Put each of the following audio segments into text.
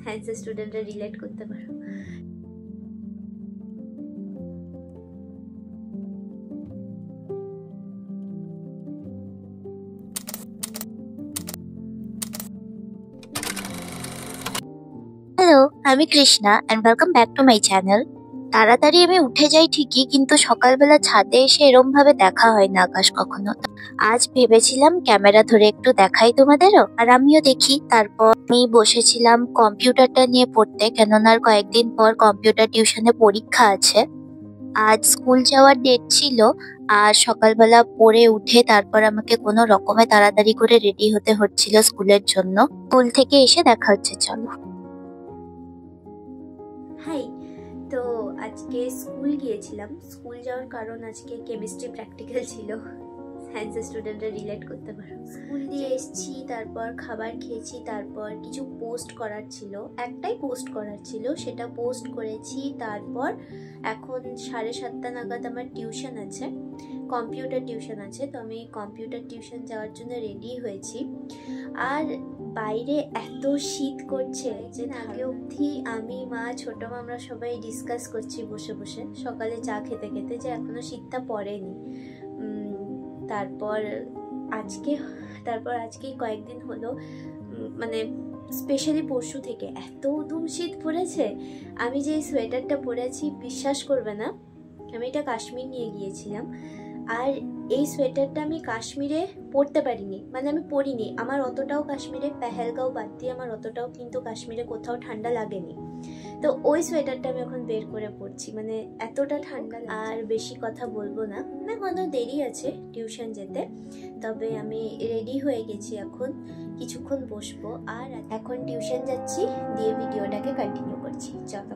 সায়েন্সের স্টুডেন্টরা রিলেট করতে পারো। হ্যালো, আমি Krishna and welcome back to my channel. তাড়াতাড়ি আমি উঠে যাই ঠিকই, কিন্তু সকালবেলা ছাদে এসে এরম ভাবে দেখা হয় না আকাশ কখনো। আজ ভেবেছিলাম ক্যামেরা ধরে একটু দেখাই তোমাদেরও, আর আমিও দেখি। তারপর আমি বসেছিলাম কম্পিউটারটা নিয়ে পড়তে, কেননা আর কয়েকদিন পর কম্পিউটার টিউশনে পরীক্ষা আছে। আজ স্কুল যাওয়ার ডেট ছিল, আর সকালবেলা পড়ে উঠে তারপর আমাকে কোনো রকমে তাড়াতাড়ি করে রেডি হতে হচ্ছিল স্কুলের জন্য। স্কুল থেকে এসে দেখা হচ্ছে, চলো। হাই, তো আজকে স্কুল গিয়েছিলাম। স্কুল যাওয়ার কারণ আজকে কেমিস্ট্রি প্র্যাকটিক্যাল ছিল, সায়েন্সের স্টুডেন্টরা রিলেট করতে পারো। স্কুল দিয়ে এসেছি, তারপর খাবার খেয়েছি, তারপর কিছু পোস্ট করার ছিল, একটাই পোস্ট করার ছিল, সেটা পোস্ট করেছি। তারপর এখন 7:30 নাগাদ আমার টিউশন আছে, কম্পিউটার টিউশন আছে, তো আমি কম্পিউটার টিউশন যাওয়ার জন্য রেডি হয়েছি। আর বাইরে এত শীত করছে যে আগে অবধি আমি, মা, ছোট মা, আমরা সবাই ডিসকাস করছি বসে বসে সকালে চা খেতে খেতে যে এখনো শীতটা পড়েনি। তারপর আজকে কয়েকদিন হলো, মানে স্পেশালি পরশু থেকে এত উদুম শীত পড়েছে। আমি যে সোয়েটারটা পরেছি বিশ্বাস করবে না, আমি এটা কাশ্মীর নিয়ে গিয়েছিলাম। আর এই সোয়েটারটা আমি কাশ্মীরে পরতে পারিনি, মানে আমি পরিনি। আমার অতটাও কাশ্মীরে, পেহেলগাঁও বাদ দিয়ে আমার অতটাও কিন্তু কাশ্মীরে কোথাও ঠান্ডা লাগেনি। তো ওই সোয়েটারটা আমি এখন বের করে পরছি, মানে এতটা ঠান্ডা। আর বেশি কথা বলবো না, কোনো দেরি আছে টিউশন যেতে। তবে আমি রেডি হয়ে গেছি, এখন কিছুক্ষণ বসবো, আর এখন টিউশন যাচ্ছি, দিয়ে ভিডিওটাকে কন্টিনিউ করছি, চলো।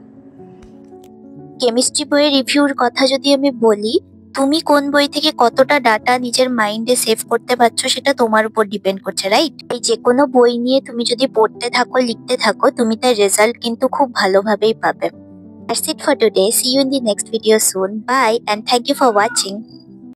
কেমিস্ট্রি বইয়ের রিভিউর কথা যদি আমি বলি, তুমি কোন বই থেকে কতটা ডাটা নিজের মাইন্ডে সেভ করতে পারছো সেটা তোমার উপর ডিপেন্ড করছে, রাইট? এই যে কোনো বই নিয়ে তুমি যদি পড়তে থাকো, লিখতে থাকো, তুমি তার রেজাল্ট কিন্তু খুব ভালোভাবেই পাবে। That's it for today. See you in the next video soon. Bye and thank you for watching.